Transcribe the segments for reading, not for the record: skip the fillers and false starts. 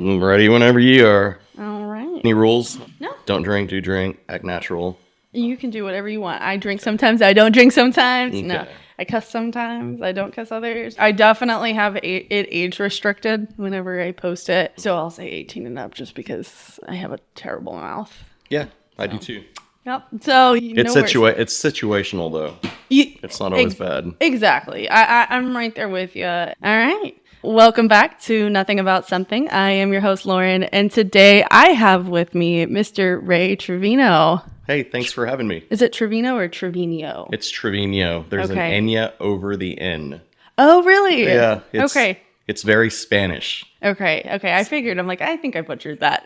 I'm ready whenever you are. All right. Any rules? No. Don't drink, do drink, act natural. You can do whatever you want. I drink sometimes. I don't drink sometimes. Okay. No. I cuss sometimes. I don't cuss others. I definitely have it age restricted whenever I post it. So I'll say 18 and up just because I have a terrible mouth. Yeah, I do too. Yep. So It's situational though. It's not always bad. Exactly. I'm right there with you. All right. Welcome back to Nothing About Something. I am your host, Lauren, and today I have with me Mr. Ray Trevino. Hey, thanks for having me. Is it Trevino or Trevino? It's Trevino. There's an Enya over the N. Oh, really? Yeah. Okay. It's very Spanish. Okay. I figured. I'm like, I think I butchered that.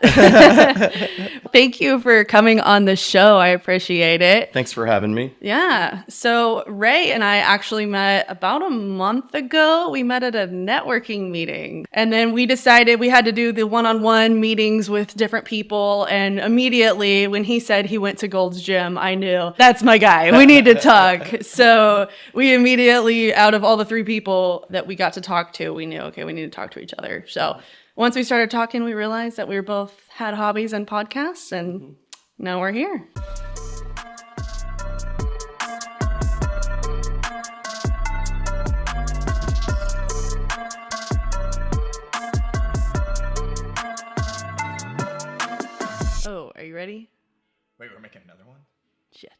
Thank you for coming on the show. I appreciate it. Thanks for having me. Yeah. So Ray and I actually met about a month ago. We met at a networking meeting. And then we decided we had to do the one-on-one meetings with different people. And immediately when he said he went to Gold's Gym, I knew that's my guy. We need to talk. So we immediately, out of all the three people that we got to talk to, we knew, okay, we need to talk to each other. So once we started talking, we realized that we both had hobbies and podcasts, and now we're here. Oh, are you ready? Wait, we're making another one? Shit.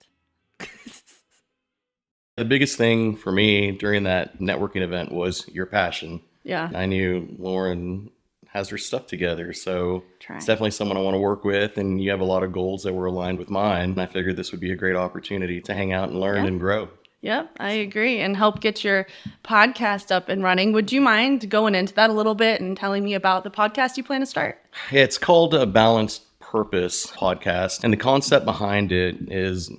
The biggest thing for me during that networking event was your passion. Yeah. I knew Lauren has her stuff together, so Try. It's definitely someone I want to work with, and you have a lot of goals that were aligned with mine, and I figured this would be a great opportunity to hang out and learn and grow. Yep, I agree, and help get your podcast up and running. Would you mind going into that a little bit and telling me about the podcast you plan to start? It's called a Balanced Purpose podcast, and the concept behind it is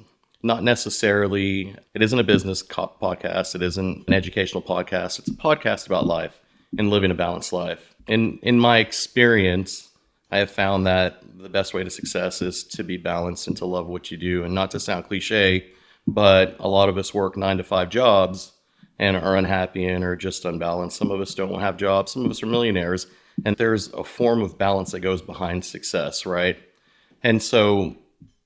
not necessarily, it isn't a business podcast, it isn't an educational podcast, it's a podcast about life and living a balanced life. In my experience, I have found that the best way to success is to be balanced and to love what you do. And not to sound cliche, but a lot of us work 9-to-5 jobs and are unhappy and are just unbalanced. Some of us don't have jobs. Some of us are millionaires. And there's a form of balance that goes behind success, right? And so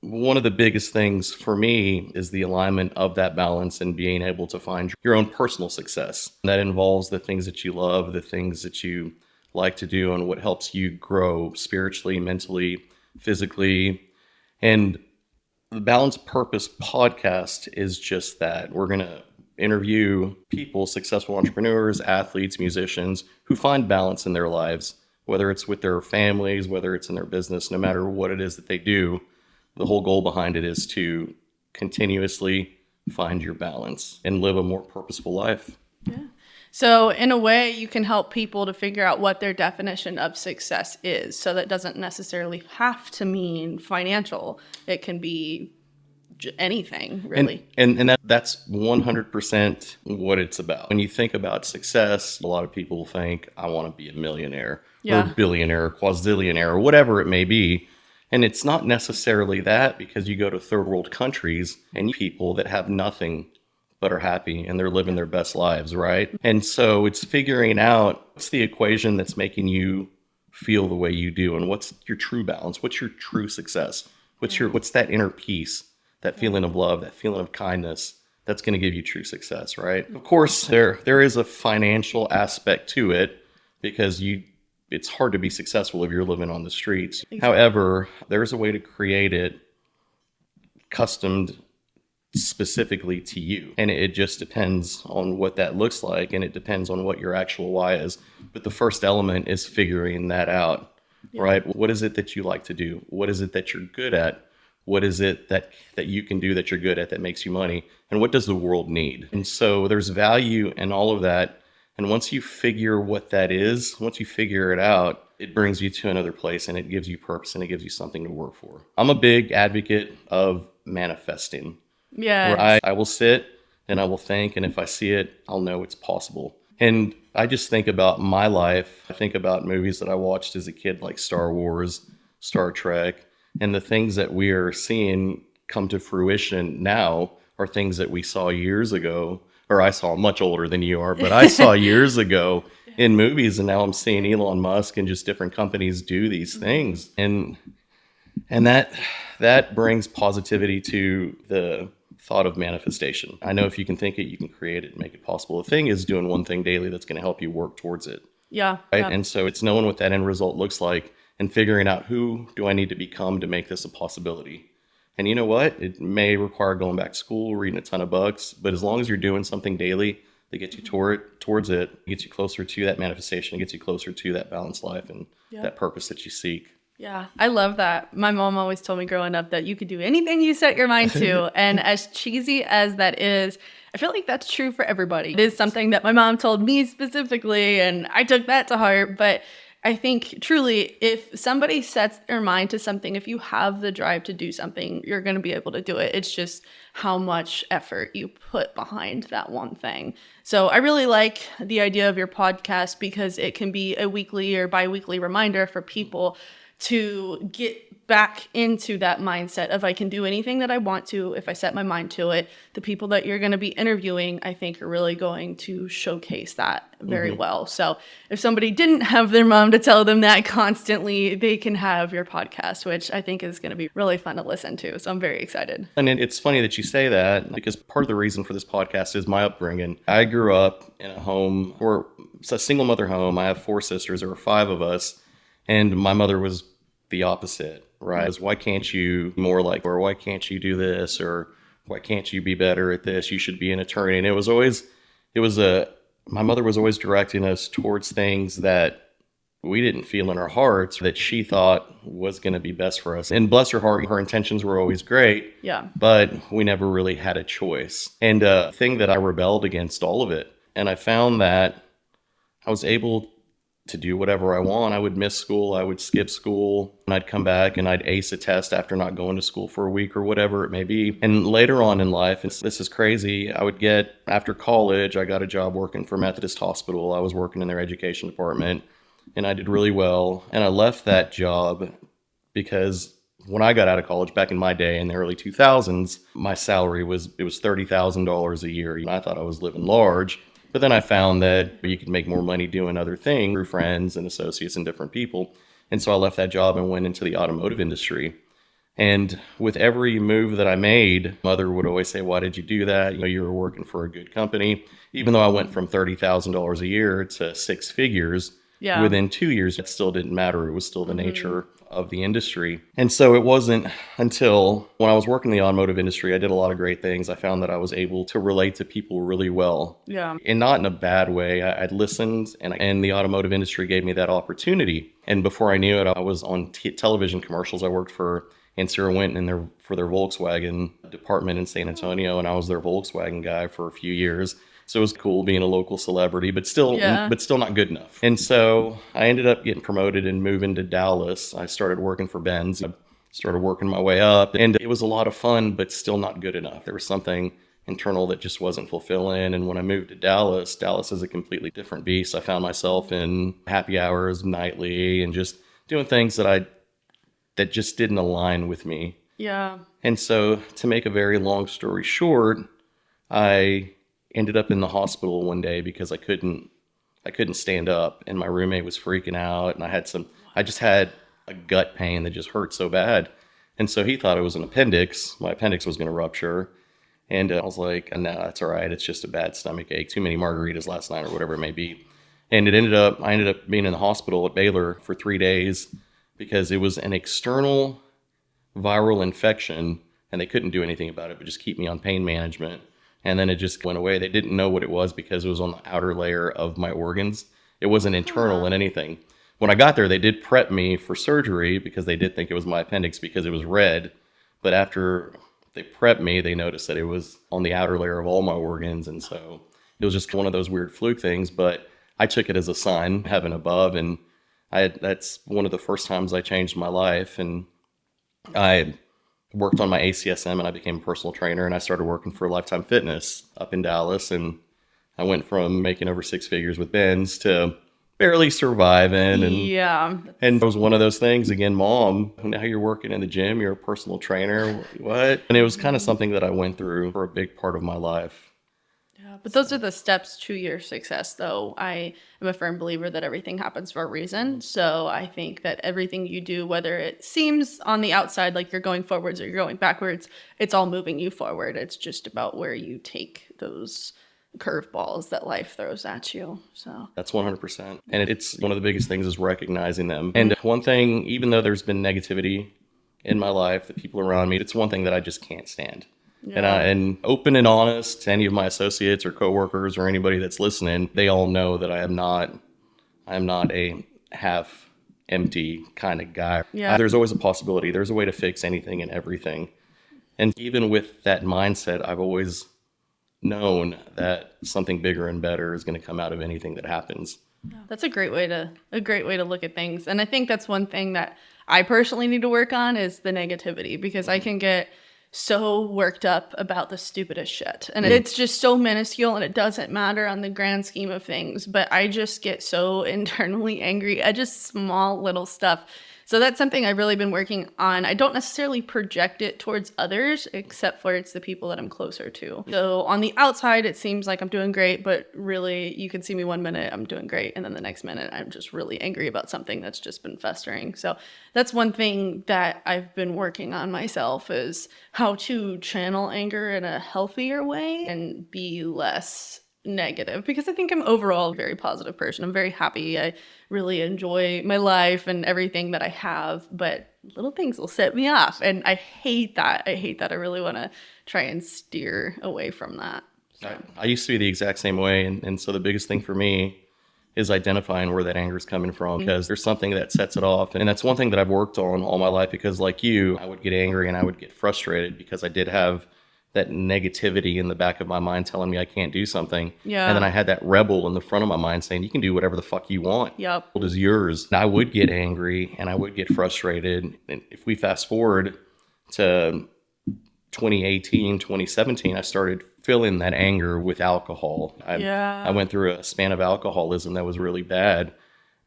one of the biggest things for me is the alignment of that balance and being able to find your own personal success. That involves the things that you love, the things that you like to do, and what helps you grow spiritually, mentally, physically. And the Balanced Purpose podcast is just that. We're going to interview people, successful entrepreneurs, athletes, musicians, who find balance in their lives, whether it's with their families, whether it's in their business, no matter what it is that they do. The whole goal behind it is to continuously find your balance and live a more purposeful life. Yeah. So in a way, you can help people to figure out what their definition of success is. So that doesn't necessarily have to mean financial. It can be anything, really. And that's 100% what it's about. When you think about success, a lot of people think, I want to be a millionaire or billionaire or quadrillionaire or whatever it may be. And it's not necessarily that, because you go to third world countries and people that have nothing but are happy and they're living their best lives, right? And so it's figuring out what's the equation that's making you feel the way you do, and what's your true balance, what's your true success, what's that inner peace, that feeling of love, that feeling of kindness that's going to give you true success, right? Of course, there is a financial aspect to it, because it's hard to be successful if you're living on the streets. Exactly. However, there's a way to create it customed specifically to you. And it just depends on what that looks like, and it depends on what your actual why is. But the first element is figuring that out, right? What is it that you like to do? What is it that you're good at? What is it that you can do that you're good at that makes you money? And what does the world need? And so there's value in all of that. And once you figure what that is, once you figure it out, it brings you to another place, and it gives you purpose, and it gives you something to work for. I'm a big advocate of manifesting. Yeah. Where I will sit and I will think, and if I see it, I'll know it's possible. And I just think about my life. I think about movies that I watched as a kid, like Star Wars, Star Trek, and the things that we are seeing come to fruition now are things that we saw years ago, or I saw much older than you are, but I saw years ago. in movies, and now I'm seeing Elon Musk and just different companies do these things. And that brings positivity to the thought of manifestation. I know if you can think it, you can create it and make it possible. The thing is doing one thing daily that's going to help you work towards it. Yeah. Right. Yeah. And so it's knowing what that end result looks like and figuring out who do I need to become to make this a possibility. And you know what? It may require going back to school, reading a ton of books, but as long as you're doing something daily that gets you towards it, gets you closer to that manifestation, gets you closer to that balanced life and that purpose that you seek. Yeah, I love that. My mom always told me growing up that you could do anything you set your mind to. And as cheesy as that is, I feel like that's true for everybody. It is something that my mom told me specifically, and I took that to heart. But I think truly, if somebody sets their mind to something, if you have the drive to do something, you're going to be able to do it. It's just how much effort you put behind that one thing. So I really like the idea of your podcast because it can be a weekly or bi-weekly reminder for people to get back into that mindset of I can do anything that I want to if I set my mind to it. The people that you're going to be interviewing, I think, are really going to showcase that very well. So if somebody didn't have their mom to tell them that constantly, they can have your podcast, which I think is going to be really fun to listen to. So I'm very excited. And it's funny that you say that because part of the reason for this podcast is my upbringing. I grew up in a home, or it's a single mother home. I have 4 sisters. There were 5 of us. And my mother was the opposite, right? Is why can't you more like, or why can't you do this? Or why can't you be better at this? You should be an attorney. And my mother was always directing us towards things that we didn't feel in our hearts that she thought was going to be best for us. And bless her heart, her intentions were always great. Yeah. But we never really had a choice. And a thing that I rebelled against all of it. And I found that I was able to do whatever I want. I would miss school. I would skip school and I'd come back and I'd ace a test after not going to school for a week or whatever it may be. And later on in life, this is crazy. I would get, after college, I got a job working for Methodist Hospital. I was working in their education department and I did really well. And I left that job because when I got out of college back in my day in the early 2000s, my salary was $30,000 a year. I thought I was living large. But then I found that you could make more money doing other things through friends and associates and different people. And so I left that job and went into the automotive industry. And with every move that I made, mother would always say, why did you do that? You were working for a good company. Even though I went from $30,000 a year to 6 figures within 2 years, it still didn't matter. It was still the nature of the industry. And so it wasn't until when I was working in the automotive industry, I did a lot of great things. I found that I was able to relate to people really well. Yeah. And not in a bad way. I'd listened and the automotive industry gave me that opportunity. And before I knew it, I was on television commercials. I worked for Sarah Winton for their Volkswagen department in San Antonio. And I was their Volkswagen guy for a few years. So it was cool being a local celebrity, but still not good enough. And so I ended up getting promoted and moving to Dallas. I started working for Benz. I started working my way up and it was a lot of fun, but still not good enough. There was something internal that just wasn't fulfilling. And when I moved to Dallas is a completely different beast. I found myself in happy hours nightly and just doing things that just didn't align with me. Yeah. And so to make a very long story short, I ended up in the hospital one day because I couldn't stand up and my roommate was freaking out and I just had a gut pain that just hurt so bad. And so he thought it was an appendix. My appendix was going to rupture. And I was like, no, that's all right. It's just a bad stomach ache. Too many margaritas last night or whatever it may be. And I ended up being in the hospital at Baylor for 3 days because it was an external viral infection and they couldn't do anything about it, but just keep me on pain management. And then it just went away. They didn't know what it was because it was on the outer layer of my organs. It wasn't internal in anything. When I got there, they did prep me for surgery because they did think it was my appendix because it was red. But after they prepped me, they noticed that it was on the outer layer of all my organs. And so it was just one of those weird fluke things. But I took it as a sign, heaven above. And that's one of the first times I changed my life. And I worked on my ACSM and I became a personal trainer and I started working for Lifetime Fitness up in Dallas. And I went from making over 6 figures with Benz to barely surviving. And it was one of those things, again, mom, now you're working in the gym, you're a personal trainer, what? And it was kind of something that I went through for a big part of my life. Yeah. but those are the steps to your success, though. I am a firm believer that everything happens for a reason. So I think that everything you do, whether it seems on the outside like you're going forwards or you're going backwards, it's all moving you forward. It's just about where you take those curveballs that life throws at you. So that's 100%. And it's one of the biggest things is recognizing them. And one thing, even though there's been negativity in my life, the people around me, it's one thing that I just can't stand. Yeah. And open and honest to any of my associates or coworkers or anybody that's listening, they all know that I am not a half empty kind of guy. Yeah. There's always a possibility. There's a way to fix anything and everything. And even with that mindset, I've always known that something bigger and better is going to come out of anything that happens. That's a great way to look at things. And I think that's one thing that I personally need to work on is the negativity, because I can get so worked up about the stupidest shit. And it's just so minuscule and it doesn't matter on the grand scheme of things. But I just get so internally angry at just small little stuff. So that's something I've really been working on. I don't necessarily project it towards others, except for it's the people that I'm closer to. So on the outside, it seems like I'm doing great, but really you can see me 1 minute, I'm doing great. And then the next minute, I'm just really angry about something that's just been festering. So that's one thing that I've been working on myself is how to channel anger in a healthier way and be less negative, because I think I'm overall a very positive person. I'm very happy. I really enjoy my life and everything that I have, but little things will set me off. And I hate that. I really want to try and steer away from that. So. I used to be the exact same way. And so the biggest thing for me is identifying where that anger is coming from, because there's something that sets it off. And that's one thing that I've worked on all my life, because like you, I would get angry and I would get frustrated because I did have that negativity in the back of my mind telling me I can't do something. Yeah. And then I had that rebel in the front of my mind saying, you can do whatever the fuck you want. Yep. It is yours. And I would get angry and I would get frustrated. And if we fast forward to 2018, 2017, I started feeling that anger with alcohol. I went through a span of alcoholism that was really bad.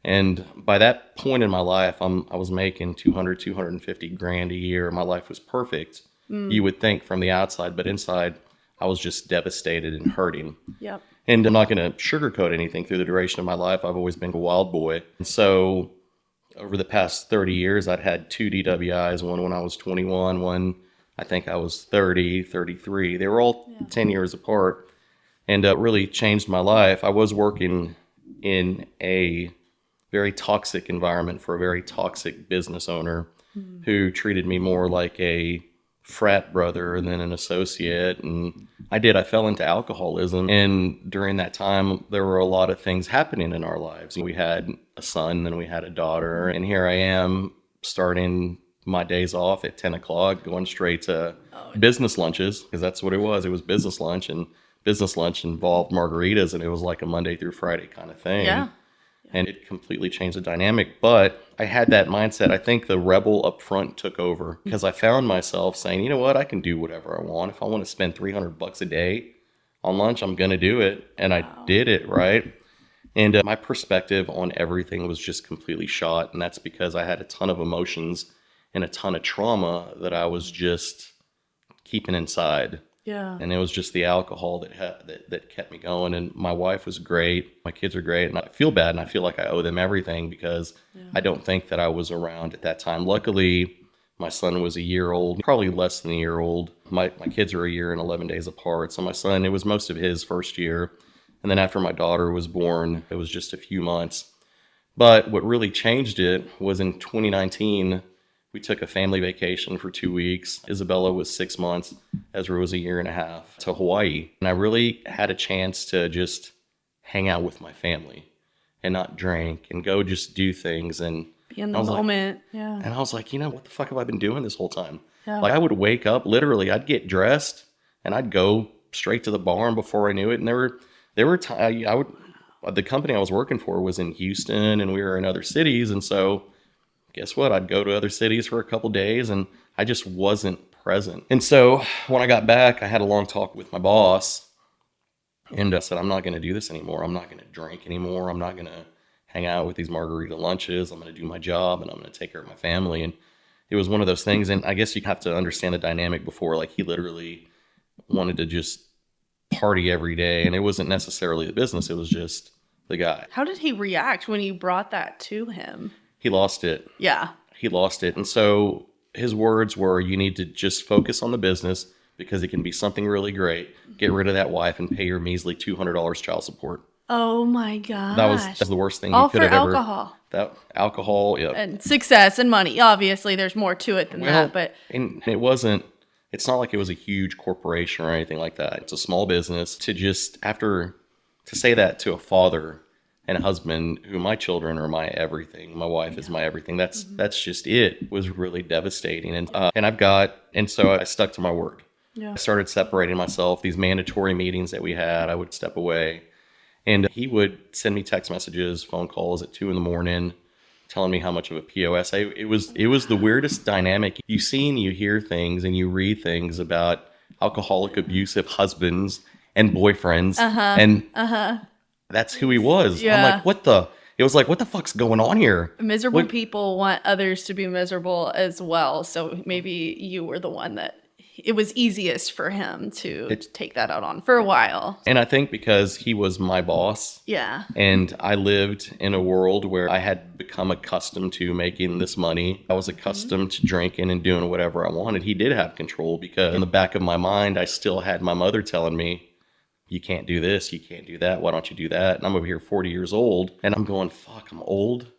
And by that point in my life, I was making 250 grand a year. My life was perfect. You would think from the outside, but inside I was just devastated and hurting. Yep. And I'm not going to sugarcoat anything. Through the duration of my life, I've always been a wild boy. And so over the past 30 years, I'd had 2 DWIs, one when I was 21, one I think I was 30, 33. They were all 10 years apart, and it really changed my life. I was working in a very toxic environment for a very toxic business owner who treated me more like a frat brother than an associate. And I fell into alcoholism. And during that time, there were a lot of things happening in our lives. We had a son, then we had a daughter. And here I am starting my days off at 10 o'clock, going straight to business lunches, because that's what it was. It was business lunch, and business lunch involved margaritas, and it was like a Monday through Friday kind of thing. Yeah. And it completely changed the dynamic. But I had that mindset. I think the rebel up front took over, because I found myself saying, you know what, I can do whatever I want. If I want to spend $300 a day on lunch, I'm going to do it. And I did it, right? And my perspective on everything was just completely shot. And that's because I had a ton of emotions and a ton of trauma that I was just keeping inside. Yeah. And it was just the alcohol that kept me going. And my wife was great. My kids are great. And I feel bad, and I feel like I owe them everything, because I don't think that I was around at that time. Luckily, my son was a year old, probably less than a year old. My kids are a year and 11 days apart. So my son, it was most of his first year. And then after my daughter was born, it was just a few months. But what really changed it was in 2019, we took a family vacation for 2 weeks. Isabella was 6 months. Ezra was a year and a half, to Hawaii. And I really had a chance to just hang out with my family and not drink and go just do things and be in the moment. And I was like, you know, what the fuck have I been doing this whole time? Yeah. Like, I would wake up, literally, I'd get dressed and I'd go straight to the bar, and before I knew it, and there were times the company I was working for was in Houston, and we were in other cities, and so guess what? I'd go to other cities for a couple days, and I just wasn't present. And so when I got back, I had a long talk with my boss, and I said, I'm not going to do this anymore. I'm not going to drink anymore. I'm not going to hang out with these margarita lunches. I'm going to do my job, and I'm going to take care of my family. And it was one of those things. And I guess you have to understand the dynamic before. Like, he literally wanted to just party every day. And it wasn't necessarily the business. It was just the guy. How did he react when you brought that to him? He lost it. Yeah. He lost it. And so his words were, you need to just focus on the business because it can be something really great. Get rid of that wife and pay your measly $200 child support. Oh my gosh. That was the worst thing All you could for have ever. alcohol. That alcohol, yeah. And success and money. Obviously, there's more to it than that. But and it's not like it was a huge corporation or anything like that. It's a small business. To say that to a father and a husband who my children are my everything, my wife is my everything. That's just it was really devastating. And so I stuck to my word. yeah. I started separating myself. These mandatory meetings that we had, I would step away. And he would send me text messages, phone calls at 2 a.m, telling me how much of a POS. It was the weirdest dynamic. You see and you hear things and you read things about alcoholic, abusive husbands and boyfriends. And that's who he was. Yeah. I'm like, it was like, what the fuck's going on here? Miserable people want others to be miserable as well. So maybe you were the one that it was easiest for him to take that out on for a while. And I think because he was my boss. Yeah. And I lived in a world where I had become accustomed to making this money. I was accustomed to drinking and doing whatever I wanted. He did have control because in the back of my mind, I still had my mother telling me, you can't do this, you can't do that, why don't you do that? And I'm over here 40 years old and I'm going, fuck, I'm old.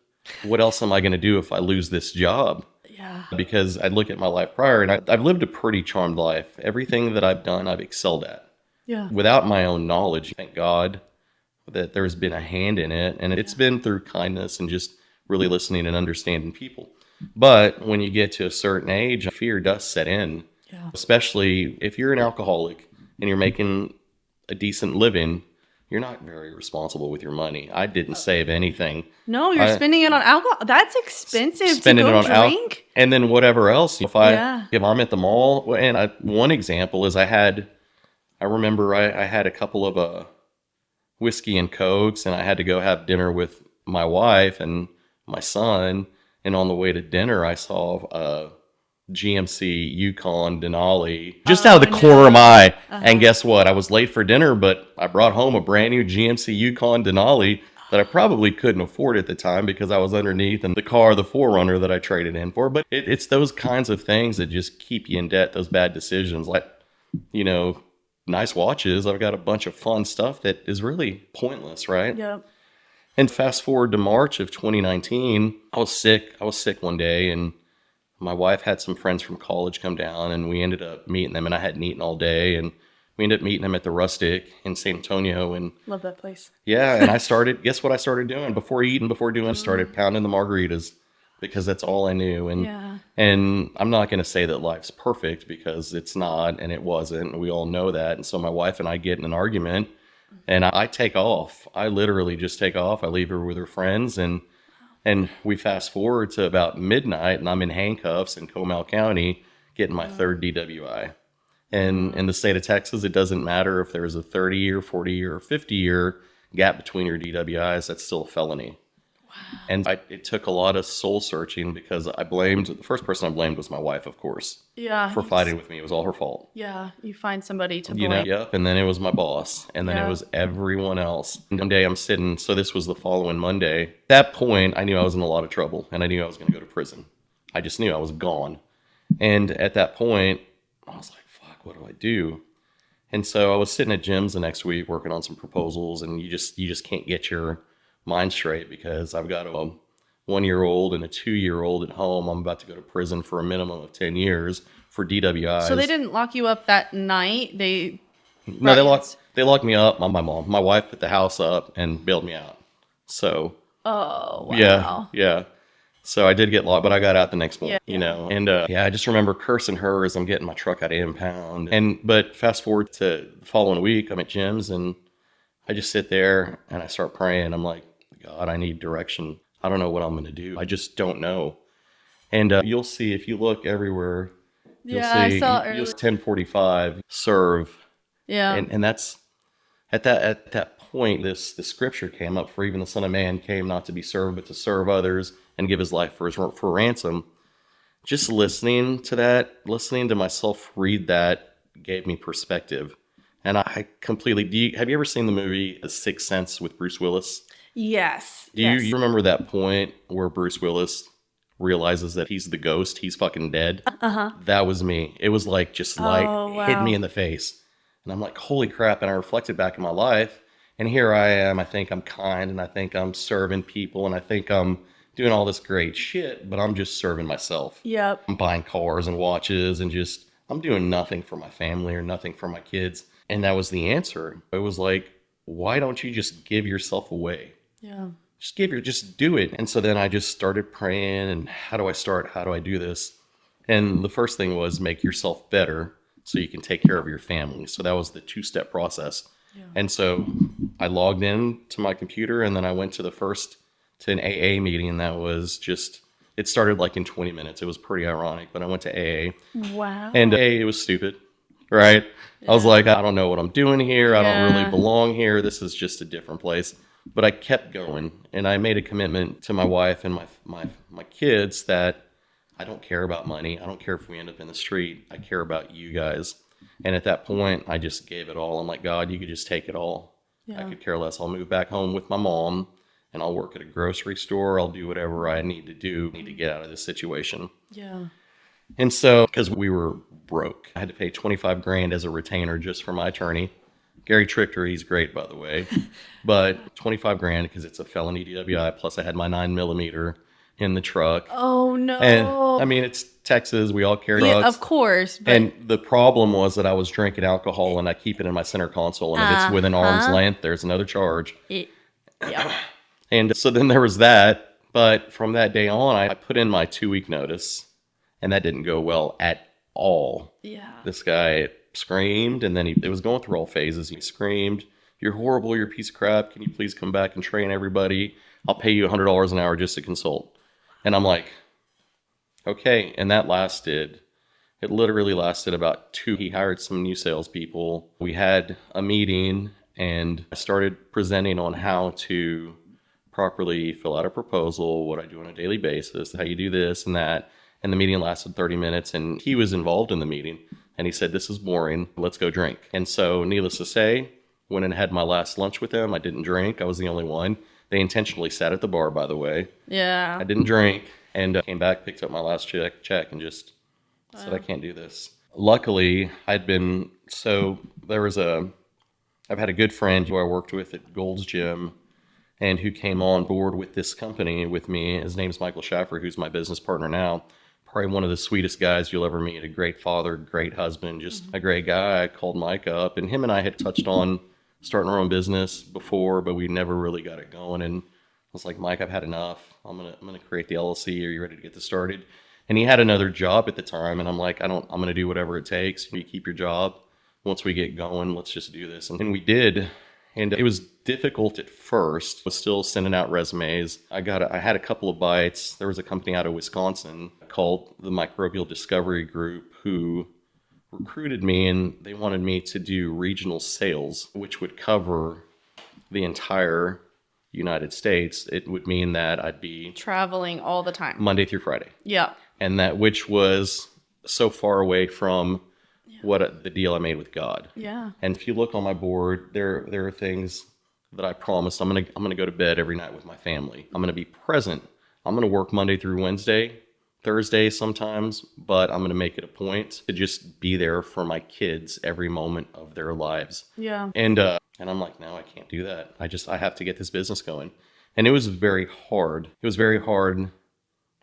What else am I going to do if I lose this job? Yeah. Because I'd look at my life prior and I've lived a pretty charmed life. Everything that I've done, I've excelled at. Yeah. Without my own knowledge, thank God that there's been a hand in it. And it's been through kindness and just really listening and understanding people. But when you get to a certain age, fear does set in. Yeah. Especially if you're an alcoholic and you're making a decent living, you're not very responsible with your money. I didn't save anything. No, you're spending it on alcohol. That's expensive Spending to go it on drink. And then whatever else. If I'm at the mall, and one example is I remember I had a couple of whiskey and cokes, and I had to go have dinner with my wife and my son. And on the way to dinner, I saw GMC Yukon Denali just out of the corner of my eye. And guess what? I was late for dinner, but I brought home a brand new GMC Yukon Denali that I probably couldn't afford at the time because I was underneath in the car, the 4Runner that I traded in for. But it's those kinds of things that just keep you in debt, those bad decisions. Like, nice watches. I've got a bunch of fun stuff that is really pointless, right? Yep. And fast forward to March of 2019, I was sick. I was sick one day, and my wife had some friends from college come down, and we ended up meeting them, and I hadn't eaten all day, and we ended up meeting them at the Rustic in San Antonio. And Love that place. yeah, and guess what I started doing before doing, started pounding the margaritas because that's all I knew. And I'm not going to say that life's perfect because it's not, and it wasn't, and we all know that. And so my wife and I get in an argument, and I take off. I literally just take off. I leave her with her friends, and we fast forward to about midnight, and I'm in handcuffs in Comal County getting my third DWI. And in the state of Texas, it doesn't matter if there's a 30-year, 40-year, or 50-year gap between your DWIs, that's still a felony. Wow. And it took a lot of soul searching because the first person I blamed was my wife, of course. Yeah. For fighting with me. It was all her fault. Yeah. You find somebody to blame. Yep. And then it was my boss. And then it was everyone else. And one day I'm sitting, so this was the following Monday. At that point, I knew I was in a lot of trouble and I knew I was going to go to prison. I just knew I was gone. And at that point, I was like, fuck, what do I do? And so I was sitting at Jim's the next week working on some proposals, and you just can't get your mind straight because I've got a 1-year-old and a 2-year-old at home. I'm about to go to prison for a minimum of 10 years for DWIs. So they didn't lock you up that night? No, they locked me up. My mom, my wife put the house up and bailed me out. So. Oh, wow. Yeah. So I did get locked, but I got out the next morning, And I just remember cursing her as I'm getting my truck out of impound. But fast forward to the following week, I'm at Jim's and I just sit there and I start praying. I'm like, God, I need direction. I don't know what I'm going to do. I just don't know. And you'll see if you look everywhere. You'll see, I saw earlier. 1045 serve. Yeah. And that's at that point, this scripture came up, for even the Son of Man came not to be served, but to serve others and give his life for ransom. Just listening to myself read that gave me perspective. And I completely, have you ever seen the movie The Sixth Sense with Bruce Willis? Yes. You remember that point where Bruce Willis realizes that he's the ghost, he's fucking dead? Uh-huh. That was me. It was like just light hit me wow. in the face. And I'm like, holy crap. And I reflected back in my life. And here I am. I think I'm kind and I think I'm serving people and I think I'm doing all this great shit, but I'm just serving myself. Yep. I'm buying cars and watches and just, I'm doing nothing for my family or nothing for my kids. And that was the answer. It was like, why don't you just give yourself away? Yeah. Just do it. And so then I just started praying and how do I start? How do I do this? And the first thing was make yourself better so you can take care of your family. So that was the 2-step process. Yeah. And so I logged in to my computer and then I went to an AA meeting. And that was just, it started like in 20 minutes. It was pretty ironic, but I went to AA. Wow. And AA, it was stupid, right? Yeah. I was like, I don't know what I'm doing here. I don't really belong here. This is just a different place. But I kept going and I made a commitment to my wife and my kids that I don't care about money. I don't care if we end up in the street. I care about you guys. And at that point, I just gave it all. I'm like, God, you could just take it all. Yeah. I could care less. I'll move back home with my mom and I'll work at a grocery store. I'll do whatever I need to do. I need to get out of this situation. Yeah. And so, because we were broke, I had to pay $25,000 as a retainer just for my attorney. Gary tricked her. He's great, by the way. But $25,000 because it's a felony DWI. Plus, I had my 9mm in the truck. Oh, no. And I mean, it's Texas. We all carry drugs. Of course. But... And the problem was that I was drinking alcohol and I keep it in my center console. And if it's within arm's length, there's another charge. Yeah. And so then there was that. But from that day on, I put in my 2-week notice. And that didn't go well at all. Yeah. This guy screamed, and then it was going through all phases. He screamed, "You're horrible, you're a piece of crap. Can you please come back and train everybody? I'll pay you $100 an hour just to consult." And I'm like, okay. And that it literally lasted about 2. He hired some new salespeople. We had a meeting, and I started presenting on how to properly fill out a proposal, what I do on a daily basis, how you do this and that. And the meeting lasted 30 minutes, and he was involved in the meeting. And he said, "This is boring. Let's go drink." And so, needless to say, went and had my last lunch with him. I didn't drink. I was the only one. They intentionally sat at the bar, by the way. Yeah. I didn't drink. And came back, picked up my last check, and just said, I can't do this. Luckily, I've had a good friend who I worked with at Gold's Gym and who came on board with this company with me. His name's Michael Schaffer, who's my business partner now. Probably one of the sweetest guys you'll ever meet. A great father, great husband, just a great guy. I called Mike up, and him and I had touched on starting our own business before, but we never really got it going. And I was like, Mike, I've had enough. I'm gonna create the LLC. Are you ready to get this started? And he had another job at the time, and I'm like, I'm gonna do whatever it takes. You keep your job. Once we get going, let's just do this. And we did. And it was difficult at first. I was still sending out resumes. I had a couple of bites. There was a company out of Wisconsin called the Microbial Discovery Group who recruited me, and they wanted me to do regional sales, which would cover the entire United States. It would mean that I'd be traveling all the time, Monday through Friday. Yeah. And that, which was so far away from the deal I made with God. Yeah. And if you look on my board, there are things that I promised. I'm gonna go to bed every night with my family. I'm gonna be present. I'm gonna work Monday through Wednesday, Thursday sometimes, but I'm gonna make it a point to just be there for my kids every moment of their lives. Yeah. And I'm like, no, I can't do that. I have to get this business going. And it was very hard. It was very hard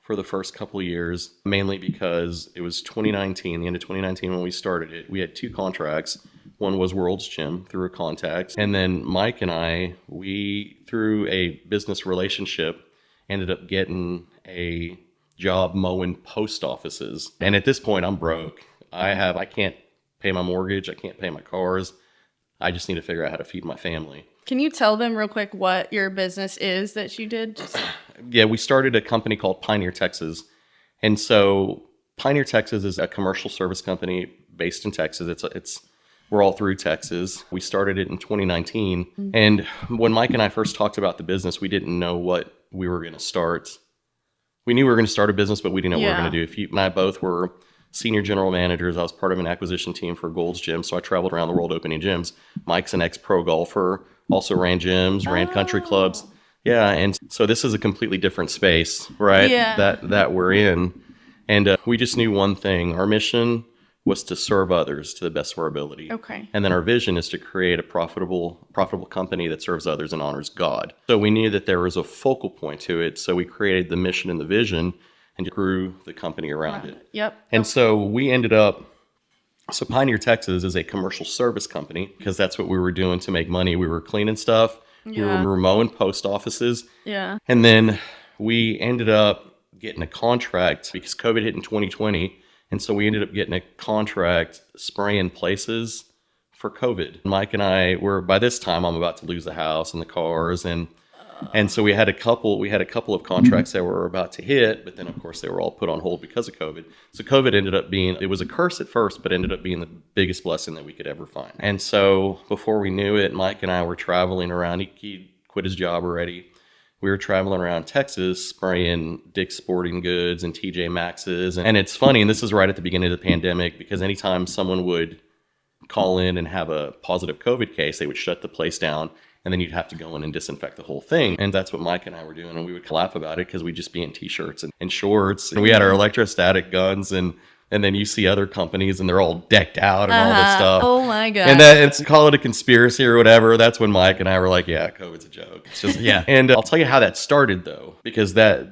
for the first couple of years, mainly because it was 2019, the end of 2019 when we started it. We had 2 contracts. One was World's Gym through a contact. And then Mike and I, we, through a business relationship, ended up getting a job mowing post offices. And at this point, I'm broke. I can't pay my mortgage. I can't pay my cars. I just need to figure out how to feed my family. Can you tell them real quick what your business is that you did? Yeah, we started a company called Pioneer Texas. And so Pioneer Texas is a commercial service company based in Texas. We're all through Texas. We started it in 2019. Mm-hmm. And when Mike and I first talked about the business, we didn't know what we were going to start. We knew we were going to start a business, but we didn't know what we were going to do. If you and I both were senior general managers. I was part of an acquisition team for Gold's Gym, so I traveled around the world opening gyms. Mike's an ex-pro golfer, also ran gyms, ran country clubs. Yeah, and so this is a completely different space, right? Yeah. That we're in, and we just knew one thing: our mission was to serve others to the best of our ability. Okay. And then our vision is to create a profitable company that serves others and honors God. So we knew that there was a focal point to it. So we created the mission and the vision and grew the company around it. Yep. And so we ended up, so Pioneer Texas is a commercial service company because that's what we were doing to make money. We were cleaning stuff. We were mowing post offices. Yeah. And then we ended up getting a contract because COVID hit in 2020. And so we ended up getting a contract spraying places for COVID. Mike and I were, by this time, I'm about to lose the house and the cars. And so we had a couple of contracts that were about to hit, but then of course they were all put on hold because of COVID. So COVID ended up being, it was a curse at first, but ended up being the biggest blessing that we could ever find. And so before we knew it, Mike and I were traveling around. He quit his job already. We were traveling around Texas spraying Dick's Sporting Goods and TJ Maxx's. And it's funny, and this is right at the beginning of the pandemic, because anytime someone would call in and have a positive COVID case, they would shut the place down, and then you'd have to go in and disinfect the whole thing. And that's what Mike and I were doing, and we would laugh about it because we'd just be in T-shirts and shorts. And we had our electrostatic guns, and then you see other companies and they're all decked out and all this stuff. Oh my God. And that, it's call it a conspiracy or whatever. That's when Mike and I were like, yeah, COVID's a joke. It's just, yeah. And I'll tell you how that started though, because that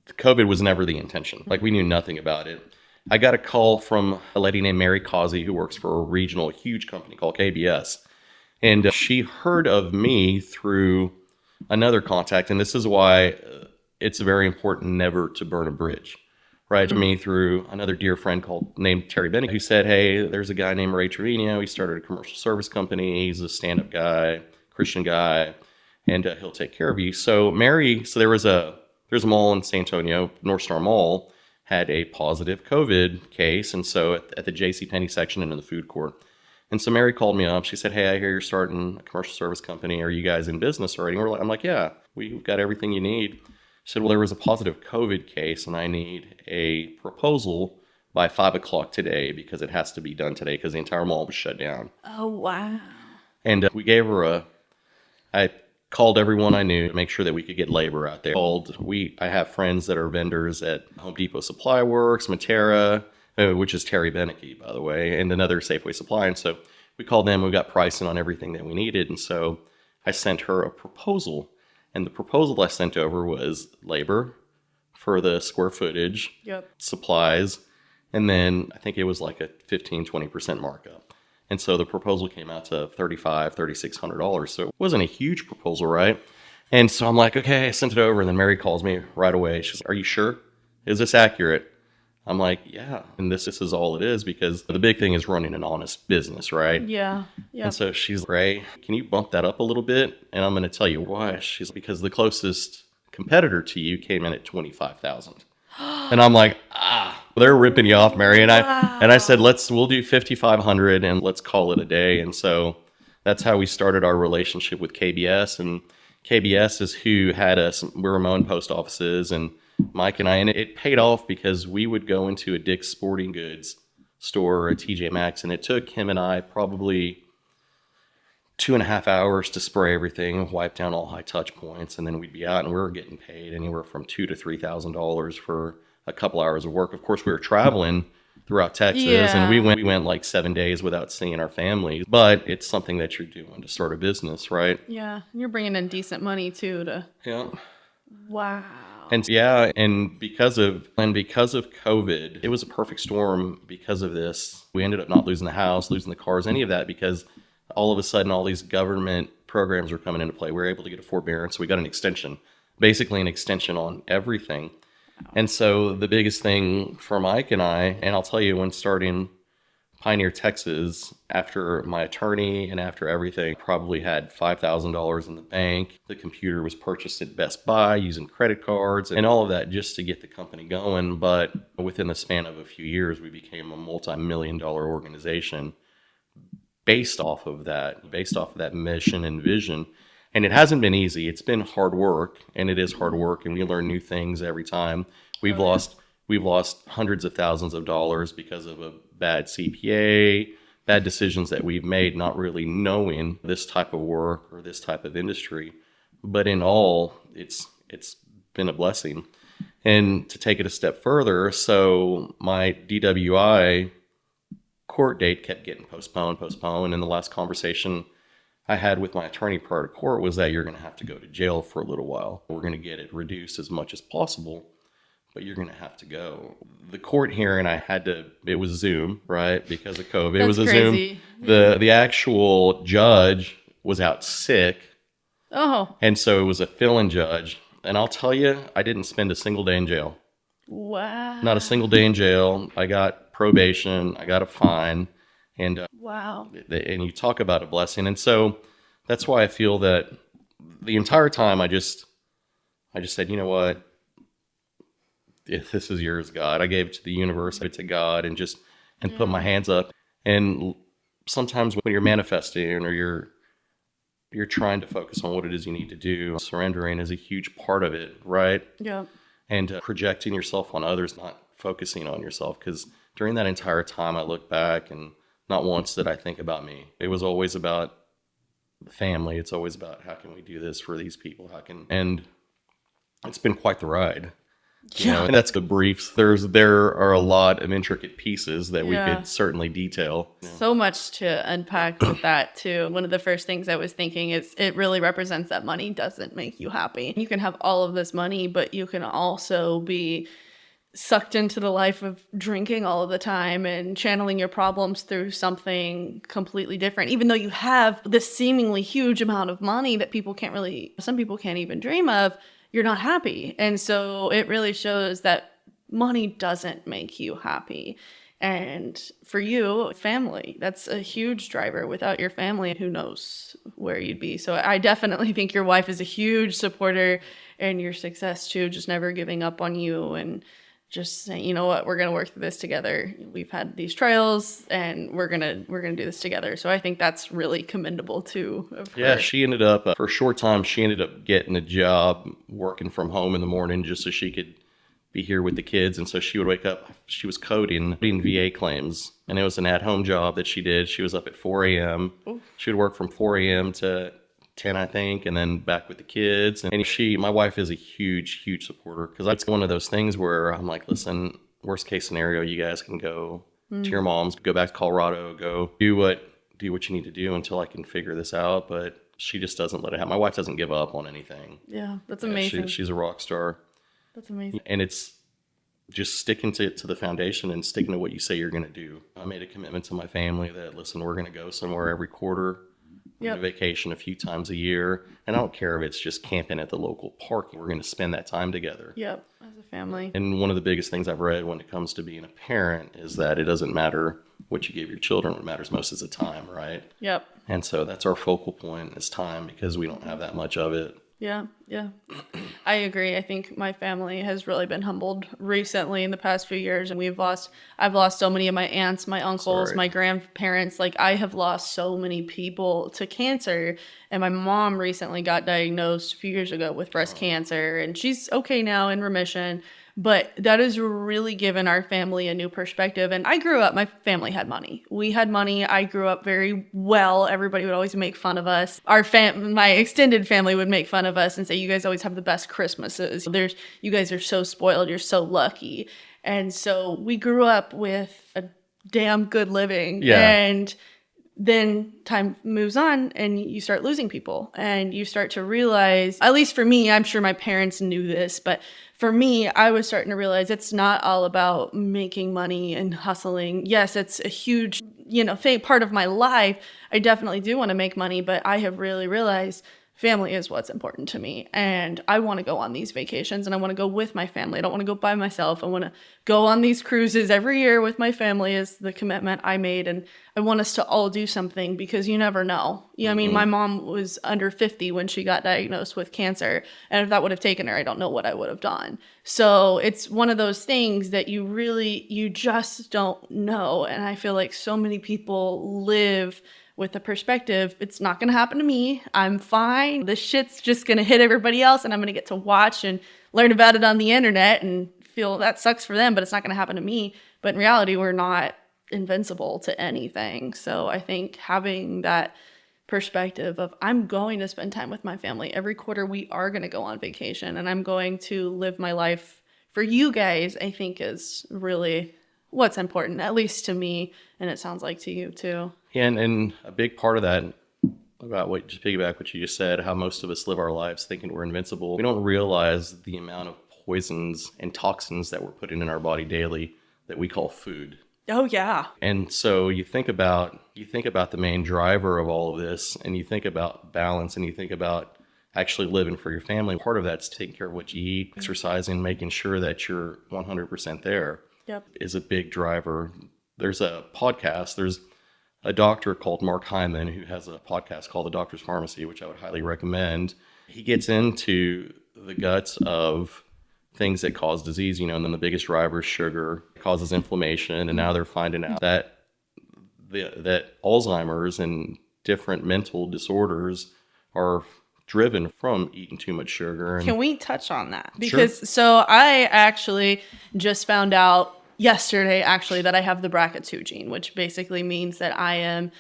COVID was never the intention. Like we knew nothing about it. I got a call from a lady named Mary Causey who works for a regional, huge company called KBS. And she heard of me through another contact. And this is why it's very important never to burn a bridge. Right, to me through another dear friend named Terry Bennett, who said, hey, there's a guy named Ray Trevino. He started a commercial service company. He's a stand-up guy, Christian guy, and he'll take care of you. So there's a mall in San Antonio, North Star Mall, had a positive COVID case. And so at the JCPenney section and in the food court. And so Mary called me up. She said, hey, I hear you're starting a commercial service company. Are you guys in business already? And I'm like, yeah, we've got everything you need. She said, well, there was a positive COVID case and I need a proposal by 5 o'clock today because it has to be done today because the entire mall was shut down. Oh, wow. And we gave her I called everyone I knew to make sure that we could get labor out there. I have friends that are vendors at Home Depot Supply Works, Matera, which is Terry Bennett, by the way, and another Safeway Supply. And so we called them, we got pricing on everything that we needed. And so I sent her a proposal. And the proposal I sent over was labor for the square footage, supplies, and then I think it was like a 15-20% markup. And so the proposal came out to $3,600. So it wasn't a huge proposal, right? And so I'm like, okay, I sent it over. And then Mary calls me right away. She's like, are you sure? Is this accurate? I'm like, yeah. And this is all it is because the big thing is running an honest business, right? Yeah. And so she's like, Ray, can you bump that up a little bit? And I'm going to tell you why. She's like, because the closest competitor to you came in at $25,000. And I'm like, they're ripping you off, Mary. And I said, we'll do $5,500 and let's call it a day. And so that's how we started our relationship with KBS. And KBS is who had us. We were mowing post offices and Mike and I, and it paid off because we would go into a Dick's Sporting Goods store or a TJ Maxx, and it took him and I probably 2.5 hours to spray everything, wipe down all high touch points, and then we'd be out and we were getting paid anywhere from $2,000 to $3,000 for a couple hours of work. Of course, we were traveling throughout Texas, and we went like 7 days without seeing our families, but it's something that you're doing to start a business, right? Yeah, you're bringing in decent money too. Wow. And because of COVID, it was a perfect storm because of this. We ended up not losing the house, losing the cars, any of that, because all of a sudden all these government programs were coming into play. We were able to get a forbearance. So we got an extension, basically an extension on everything. Wow. And so the biggest thing for Mike and I, and I'll tell you, when starting Pioneer Texas, after my attorney and after everything, probably had $5,000 in the bank. The computer was purchased at Best Buy using credit cards and all of that just to get the company going. But within the span of a few years, we became a multi-million-dollar organization based off of that mission and vision. And it hasn't been easy. It's been hard work, and it is hard work, and we learn new things every time. We've We've lost hundreds of thousands of dollars because of a bad CPA, bad decisions that we've made, not really knowing this type of work or this type of industry. But in all, it's been a blessing. And to take it a step further, so my DWI court date kept getting postponed. And the last conversation I had with my attorney prior to court was that you're going to have to go to jail for a little while. We're going to get it reduced as much as possible, but you're going to have to go. The court hearing, it was Zoom, right? Because of COVID. That's it was a crazy. Zoom. The actual judge was out sick. Oh. And so it was a fill-in judge. And I'll tell you, I didn't spend a single day in jail. Wow. Not a single day in jail. I got probation. I got a fine. And wow. And you talk about a blessing. And so that's why I feel that the entire time I just said, you know what? If this is yours, God. I gave it to the universe, I gave it to God, and put my hands up. And sometimes when you're manifesting or you're trying to focus on what it is you need to do, surrendering is a huge part of it, right? Yeah. And projecting yourself on others, not focusing on yourself. Because during that entire time, I look back and not once did I think about me. It was always about the family. It's always about how can we do this for these people? And it's been quite the ride. You know, and that's the briefs. There are a lot of intricate pieces that we could certainly detail. So much to unpack with that too. One of the first things I was thinking is it really represents that money doesn't make you happy. You can have all of this money, but you can also be sucked into the life of drinking all of the time and channeling your problems through something completely different. Even though you have this seemingly huge amount of money that some people can't even dream of, you're not happy. And so it really shows that money doesn't make you happy. And for you, family, that's a huge driver. Without your family, who knows where you'd be. So I definitely think your wife is a huge supporter in your success too, just never giving up on you and just saying, you know what, we're going to work through this together. We've had these trials and we're going to do this together. So I think that's really commendable too. Yeah, she ended up, for a short time, she ended up getting a job working from home in the morning just so she could be here with the kids. And so she would wake up, she was coding VA claims. And it was an at-home job that she did. She was up at 4 a.m. Ooh. She would work from 4 a.m. to 10, I think, and then back with the kids. And my wife is a huge, huge supporter because that's one of those things where I'm like, listen, worst case scenario, you guys can go to your mom's, go back to Colorado, go do what you need to do until I can figure this out. But she just doesn't let it happen. My wife doesn't give up on anything. Yeah, that's amazing. She's a rock star. That's amazing. And it's just sticking to the foundation and sticking to what you say you're going to do. I made a commitment to my family that, listen, we're going to go somewhere every quarter. Yep. Vacation a few times a year. And I don't care if it's just camping at the local park. We're going to spend that time together. Yep, as a family. And one of the biggest things I've read when it comes to being a parent is that it doesn't matter what you give your children. What matters most is the time, right? Yep. And so that's our focal point is time because we don't have that much of it. Yeah. I agree. I think my family has really been humbled recently in the past few years. And I've lost so many of my aunts, my uncles, my grandparents. Like I have lost so many people to cancer. And my mom recently got diagnosed a few years ago with breast cancer. And she's okay now in remission. But that has really given our family a new perspective. And I grew up, my family had money. We had money. I grew up very well. Everybody would always make fun of us. My extended family would make fun of us and say, you guys always have the best Christmases. You guys are so spoiled. You're so lucky. And so we grew up with a damn good living. Yeah. And then time moves on and you start losing people and you start to realize, at least for me, I'm sure my parents knew this, but for me, I was starting to realize it's not all about making money and hustling. Yes, it's a huge, part of my life. I definitely do want to make money, but I have really realized family is what's important to me. And I want to go on these vacations and I want to go with my family. I don't want to go by myself. I want to go on these cruises every year with my family is the commitment I made. And I want us to all do something because you never know. I mean, my mom was under 50 when she got diagnosed with cancer. And if that would have taken her, I don't know what I would have done. So it's one of those things that you just don't know. And I feel like so many people live with the perspective, it's not going to happen to me. I'm fine. This shit's just going to hit everybody else and I'm going to get to watch and learn about it on the internet and feel that sucks for them, but it's not going to happen to me. But in reality, we're not invincible to anything. So I think having that perspective of I'm going to spend time with my family every quarter, we are going to go on vacation and I'm going to live my life for you guys, I think is really what's important, at least to me. And it sounds like to you too. Yeah, and a big part of that, about just piggyback what you just said, how most of us live our lives thinking we're invincible. We don't realize the amount of poisons and toxins that we're putting in our body daily that we call food. Oh yeah. And so you think about the main driver of all of this, and you think about balance, and you think about actually living for your family. Part of that's taking care of what you eat, exercising, making sure that you're 100% there. Yep. Is a big driver. There's a podcast. There's a doctor called Mark Hyman who has a podcast called The Doctor's Pharmacy, which I would highly recommend. He gets into the guts of things that cause disease, and then the biggest driver is sugar, causes inflammation, and now they're finding out that that Alzheimer's and different mental disorders are driven from eating too much sugar. And can we touch on that? Because so I actually just found out yesterday that I have the BRCA2 gene, which basically means that I am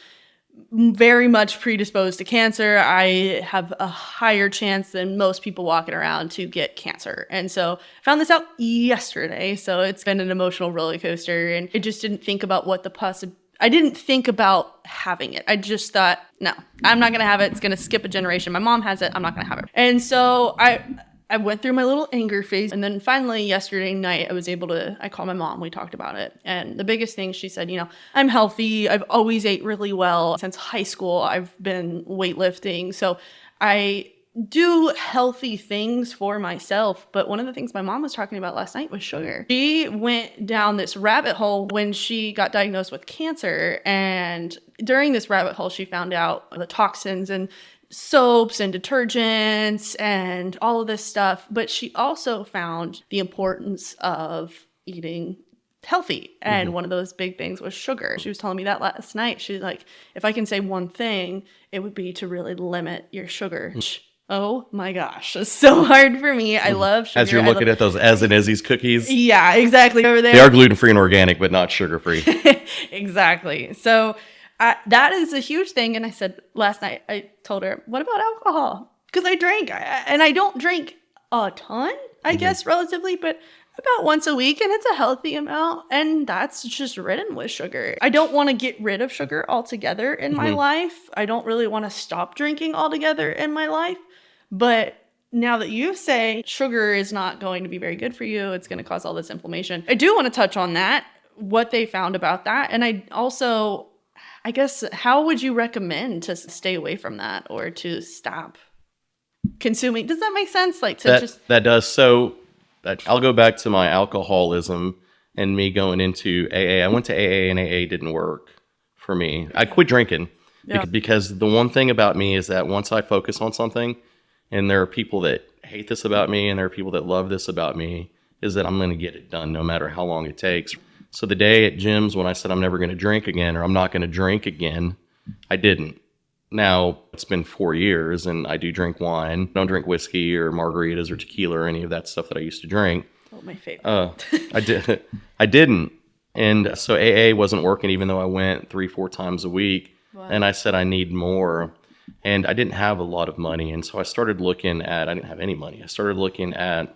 very much predisposed to cancer. I have a higher chance than most people walking around to get cancer. And so I found this out yesterday. So it's been an emotional roller coaster, and I just didn't think about I didn't think about having it. I just thought, no, I'm not going to have it. It's going to skip a generation. My mom has it. I'm not going to have it. And so I went through my little anger phase. And then finally yesterday night, I called my mom. We talked about it. And the biggest thing she said, I'm healthy. I've always ate really well. Since high school, I've been weightlifting. So I do healthy things for myself. But one of the things my mom was talking about last night was sugar. She went down this rabbit hole when she got diagnosed with cancer. And during this rabbit hole, she found out the toxins and soaps and detergents and all of this stuff. But she also found the importance of eating healthy. And one of those big things was sugar. She was telling me that last night. She's like, if I can say one thing, it would be to really limit your sugar. Oh my gosh, it's so hard for me. I love sugar. As you're looking at those Ez and Izzy's cookies. Yeah, exactly. Over there. They are gluten-free and organic, but not sugar-free. Exactly. So that is a huge thing. And I said last night, I told her, what about alcohol? Because I drank, and I don't drink a ton, I guess, relatively, but about once a week, and it's a healthy amount, and that's just ridden with sugar. I don't want to get rid of sugar altogether in my life. I don't really want to stop drinking altogether in my life. But now that you say sugar is not going to be very good for you, it's going to cause all this inflammation. I do want to touch on that, what they found about that. And I guess, how would you recommend to stay away from that or to stop consuming? Does that make sense? That does. So I'll go back to my alcoholism and me going into AA. I went to AA and AA didn't work for me. I quit drinking because the one thing about me is that once I focus on something, and there are people that hate this about me and there are people that love this about me, is that I'm going to get it done no matter how long it takes. So the day at gyms when I said I'm never going to drink again or I'm not going to drink again, I didn't. Now, it's been 4 years and I do drink wine. I don't drink whiskey or margaritas or tequila or any of that stuff that I used to drink. Oh, my favorite. I didn't. And so AA wasn't working even though I went 3-4 times a week. Wow. And I said I need more. And I didn't have a lot of money. And so I started looking at, I didn't have any money. I started looking at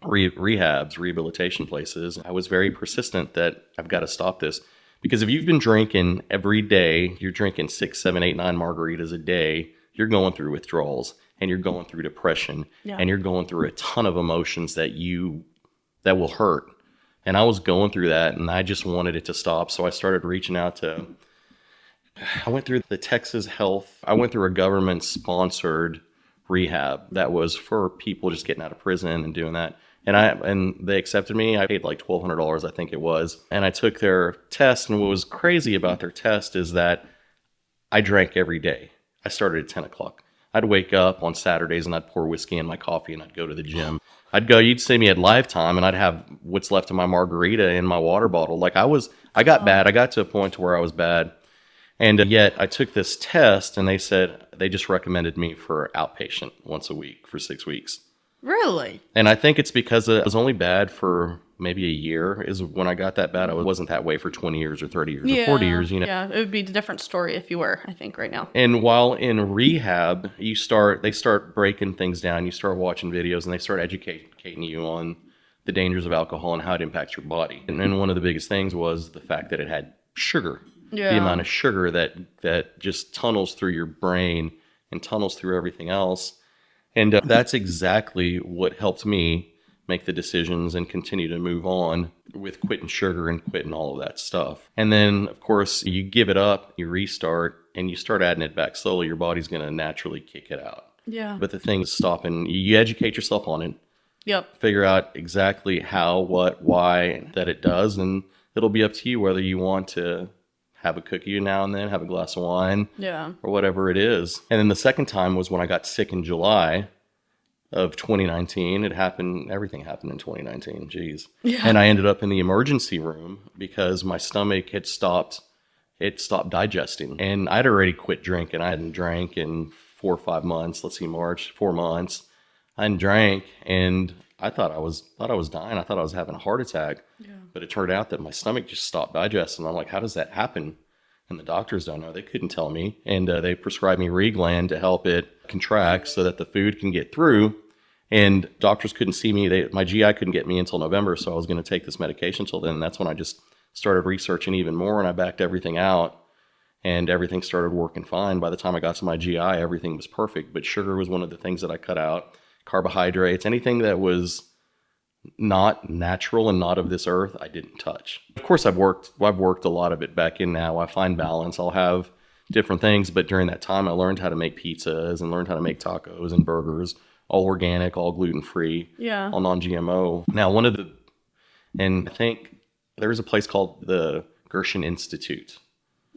rehabs, rehabilitation places. I was very persistent that I've got to stop this. Because if you've been drinking every day, you're drinking 6, 7, 8, 9 margaritas a day, you're going through withdrawals and you're going through depression and you're going through a ton of emotions that will hurt. And I was going through that and I just wanted it to stop. So I started reaching out I went through the Texas Health. I went through a government-sponsored rehab that was for people just getting out of prison and doing that. And they accepted me. I paid like $1,200, I think it was. And I took their test. And what was crazy about their test is that I drank every day. I started at 10 o'clock. I'd wake up on Saturdays and I'd pour whiskey in my coffee and I'd go to the gym. You'd see me at Lifetime and I'd have what's left of my margarita in my water bottle. I got bad. I got to a point to where I was bad. And yet I took this test and they said they just recommended me for outpatient once a week for 6 weeks. Really? And I think it's because it was only bad for maybe a year is when I got that bad. I wasn't that way for 20 years or 30 years or 40 years, Yeah, it would be a different story if you were, I think, right now. And while in rehab, they start breaking things down. You start watching videos and they start educating you on the dangers of alcohol and how it impacts your body. And then one of the biggest things was the fact that it had sugar. Yeah. The amount of sugar that just tunnels through your brain and tunnels through everything else. And that's exactly what helped me make the decisions and continue to move on with quitting sugar and quitting all of that stuff. And then, of course, you give it up, you restart, and you start adding it back slowly. Your body's going to naturally kick it out. Yeah. But the thing is stopping, you educate yourself on it. Yep. Figure out exactly how, what, why that it does. And it'll be up to you whether you want to have a cookie now and then, have a glass of wine, or whatever it is. And then the second time was when I got sick in July of 2019. Everything happened in 2019. Jeez. Yeah. And I ended up in the emergency room because my stomach had stopped digesting. And I'd already quit drinking. I hadn't drank in 4 or 5 months. 4 months. I hadn't drank and I thought I was dying. I thought I was having a heart attack. Yeah. But it turned out that my stomach just stopped digesting. I'm like, how does that happen? And the doctors don't know. They couldn't tell me. And they prescribed me Reglan to help it contract so that the food can get through. And doctors couldn't see me. My GI couldn't get me until November. So I was going to take this medication until then. And that's when I just started researching even more. And I backed everything out. And everything started working fine. By the time I got to my GI, everything was perfect. But sugar was one of the things that I cut out. Carbohydrates, anything that was not natural and not of this earth, I didn't touch. Of course, I've worked a lot of it back in now. I find balance. I'll have different things, but during that time, I learned how to make pizzas and learned how to make tacos and burgers, all organic, all gluten-free, all non-GMO. Now, and I think there's a place called the Gershon Institute.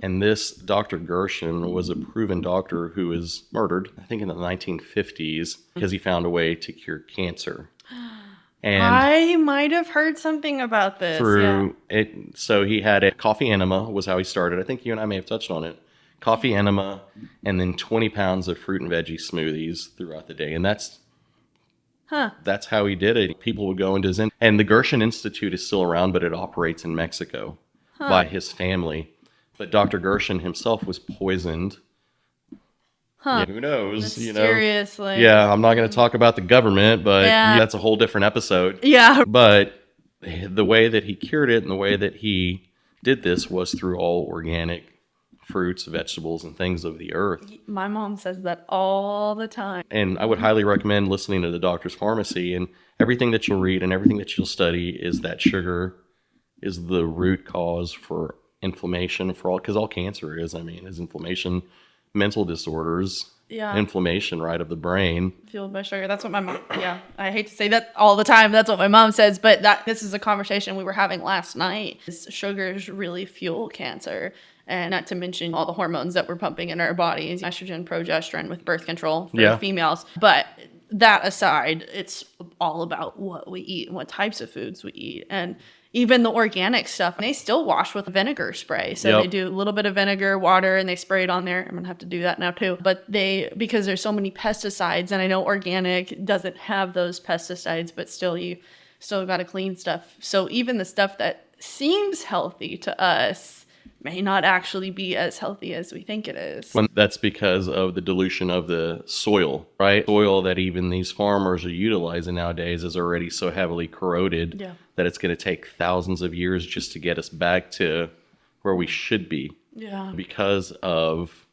And this Dr. Gershon was a proven doctor who was murdered, I think in the 1950s, because he found a way to cure cancer. And I might have heard something about this. So he had a coffee enema was how he started. I think you and I may have touched on it. Coffee enema, and then 20 pounds of fruit and veggie smoothies throughout the day. And that's how he did it. People would go into and the Gershon Institute is still around, but it operates in Mexico by his family. But Dr. Gershon himself was poisoned. Yeah, who knows? Mysteriously. Yeah, I'm not going to talk about the government, but that's a whole different episode. Yeah. But the way that he cured it and the way that he did this was through all organic fruits, vegetables, and things of the earth. My mom says that all the time. And I would highly recommend listening to the Doctor's Pharmacy. And everything that you'll read and everything that you'll study is that sugar is the root cause for inflammation, because all cancer is inflammation, mental disorders, inflammation, right, of the brain. Fueled by sugar. That's what my mom, I hate to say that all the time. That's what my mom says, but this is a conversation we were having last night. Sugars really fuel cancer. And not to mention all the hormones that we're pumping in our bodies, estrogen, progesterone with birth control for females. But that aside, it's all about what we eat and what types of foods we eat. And even the organic stuff, they still wash with vinegar spray. So they do a little bit of vinegar, water, and they spray it on there. I'm going to have to do that now too. But because there's so many pesticides, and I know organic doesn't have those pesticides, but still you still got to clean stuff. So even the stuff that seems healthy to us may not actually be as healthy as we think it is. That's because of the dilution of the soil, right? Soil that even these farmers are utilizing nowadays is already so heavily corroded that it's going to take thousands of years just to get us back to where we should be. Yeah. Because of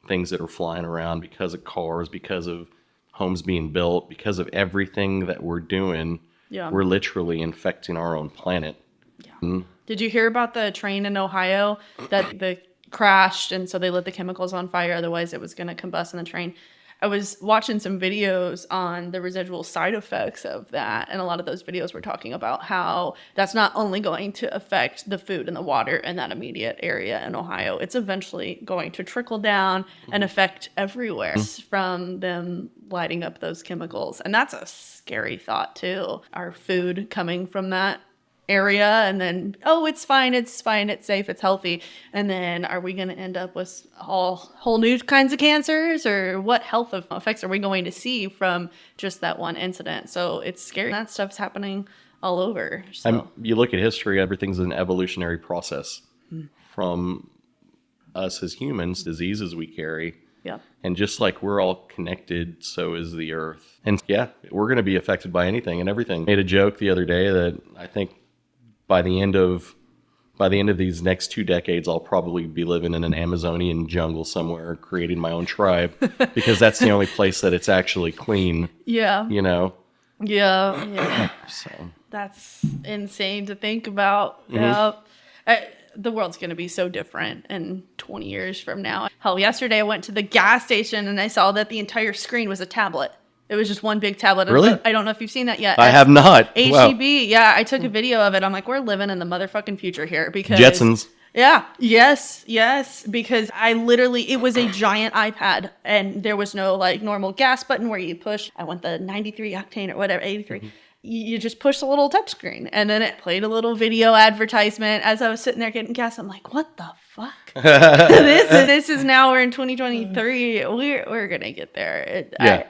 things that are flying around, because of cars, because of homes being built, because of everything that we're doing, we're literally infecting our own planet. Yeah. Did you hear about the train in Ohio that crashed, and so they lit the chemicals on fire, otherwise it was going to combust in the train? I was watching some videos on the residual side effects of that, and a lot of those videos were talking about how that's not only going to affect the food and the water in that immediate area in Ohio, it's eventually going to trickle down and affect everywhere from them lighting up those chemicals. And that's a scary thought too, our food coming from that. area, and then, oh, it's fine, it's safe, it's healthy. And then are we going to end up with whole new kinds of cancers, or what health effects are we going to see from just that one incident? So it's scary. That stuff's happening all over. So You look at history, everything's an evolutionary process from us as humans, diseases we carry. yeah. And just like we're all connected, so is the earth. And yeah, we're going to be affected by anything and everything. I made a joke the other day that I think by the end of these next 2 decades, I'll probably be living in an Amazonian jungle somewhere, creating my own tribe, because that's the only place that it's actually clean. Yeah. You know? Yeah. So That's insane to think about. Yeah. The world's going to be so different in 20 years from now. Hell, yesterday I went to the gas station and I saw that the entire screen was a tablet. It was just one big tablet. Really? I don't know if you've seen that yet. I have not. HEB. Wow. Yeah, I took a video of it. I'm like, we're living in the motherfucking future here, because Jetsons. Yeah. Yes. Because it was a giant iPad, and there was no like normal gas button where you push. I want the 93 octane or whatever, 83. You just push the little touchscreen, and then it played a little video advertisement as I was sitting there getting gas. I'm like, what the fuck? This is now, we're in 2023. We're gonna get there.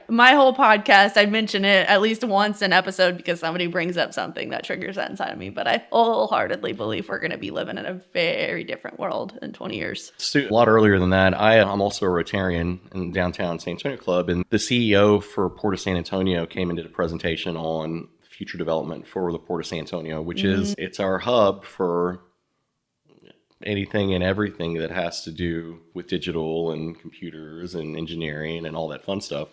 My whole podcast, I mention it at least once an episode because somebody brings up something that triggers that inside of me. But I wholeheartedly believe we're gonna be living in a very different world in 20 years. A lot earlier than that, I'm also a Rotarian in downtown San Antonio Club, and the CEO for Port of San Antonio came and did a presentation on future development for the Port of San Antonio, which is, it's our hub for anything and everything that has to do with digital and computers and engineering and all that fun stuff.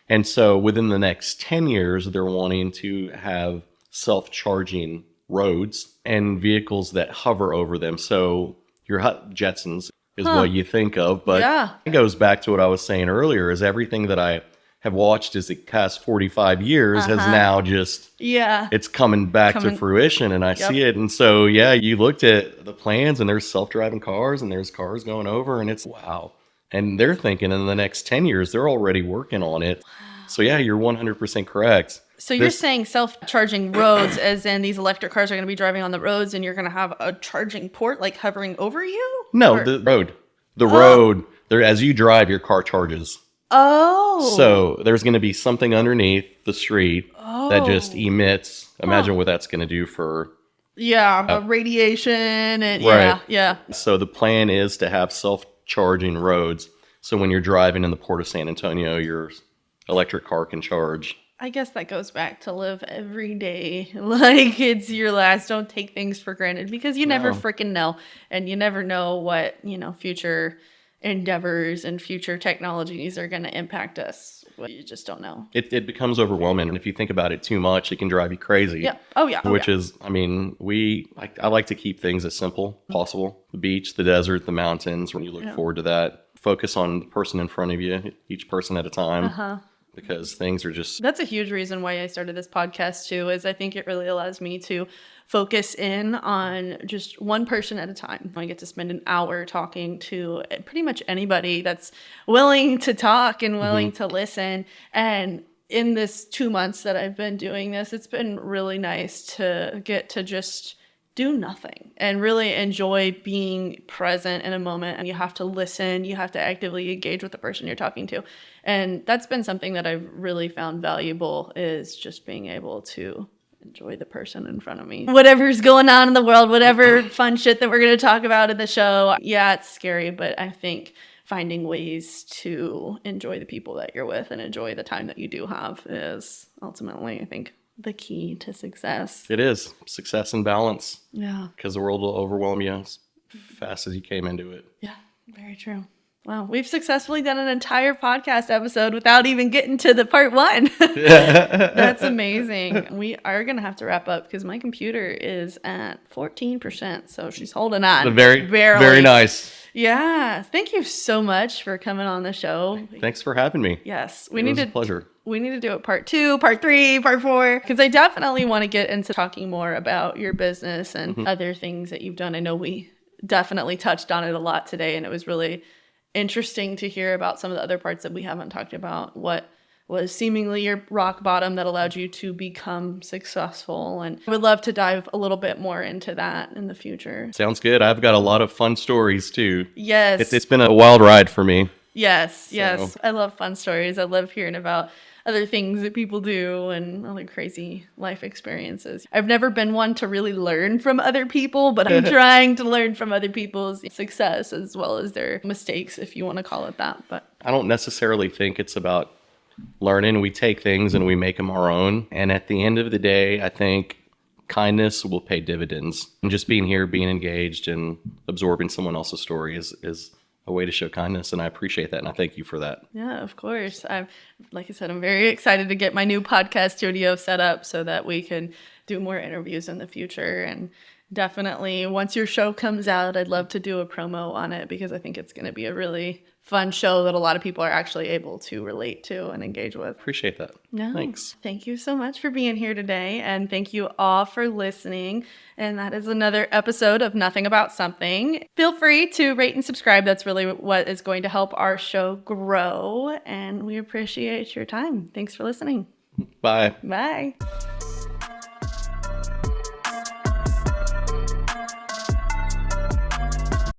And so within the next 10 years, they're wanting to have self-charging roads and vehicles that hover over them. So your Jetsons is what you think of, but it goes back to what I was saying earlier, is everything that I have watched as the past 45 years has now just, it's coming back to fruition, and I see it. And so, you looked at the plans and there's self-driving cars and there's cars going over, and it's wow. And they're thinking in the next 10 years, they're already working on it. So you're 100% correct. So you're saying self-charging roads, as in these electric cars are going to be driving on the roads and you're going to have a charging port like hovering over you? No, the road, there, as you drive, your car charges. Oh. So there's going to be something underneath the street that just emits. Imagine what that's going to do for... radiation and So the plan is to have self-charging roads. So when you're driving in the Port of San Antonio, your electric car can charge. I guess that goes back to live every day like it's your last. Don't take things for granted, because you never freaking know. And you never know what, future endeavors and future technologies are going to impact us. You just don't know. It becomes overwhelming, and if you think about it too much, it can drive you crazy. Which is, I like to keep things as simple as possible. The beach, the desert, the mountains, when you look forward to that, focus on the person in front of you, each person at a time. Because things are just... That's a huge reason why I started this podcast too, is I think it really allows me to focus in on just one person at a time. I get to spend an hour talking to pretty much anybody that's willing to talk and willing to listen. And in this 2 months that I've been doing this, it's been really nice to get to just do nothing and really enjoy being present in a moment. And you have to listen, you have to actively engage with the person you're talking to. And that's been something that I've really found valuable, is just being able to enjoy the person in front of me. Whatever's going on in the world, whatever fun shit that we're going to talk about in the show. Yeah, it's scary, but I think finding ways to enjoy the people that you're with and enjoy the time that you do have is ultimately, I think, the key to success. It is. Success and balance. Yeah. Because the world will overwhelm you as fast as you came into it. Yeah, very true. Wow, we've successfully done an entire podcast episode without even getting to the part 1. That's amazing. We are going to have to wrap up because my computer is at 14%, so she's holding on. Very nice. Yeah. Thank you so much for coming on the show. Thanks for having me. Yes. It was a pleasure. We need to do it part 2, part 3, part 4, because I definitely want to get into talking more about your business and other things that you've done. I know we definitely touched on it a lot today, and it was really interesting to hear about some of the other parts that we haven't talked about, what was seemingly your rock bottom that allowed you to become successful. And I would love to dive a little bit more into that in the future. Sounds good. I've got a lot of fun stories too. Yes. It's been a wild ride for me. Yes. I love fun stories. I love hearing about other things that people do and other crazy life experiences. I've never been one to really learn from other people, but I'm trying to learn from other people's success as well as their mistakes, if you want to call it that. But I don't necessarily think it's about learning. We take things and we make them our own. And at the end of the day, I think kindness will pay dividends. And just being here, being engaged and absorbing someone else's story is a way to show kindness, and I appreciate that, and I thank you for that. Yeah, of course. Like I said, I'm very excited to get my new podcast studio set up so that we can do more interviews in the future. And definitely, once your show comes out, I'd love to do a promo on it because I think it's going to be a really fun show that a lot of people are actually able to relate to and engage with. Appreciate that. No, thanks. Thank you so much for being here today, and thank you all for listening. And that is another episode of Nothing About Something. Feel free to rate and subscribe. That's really what is going to help our show grow, and we appreciate your time. Thanks for listening. Bye. Bye.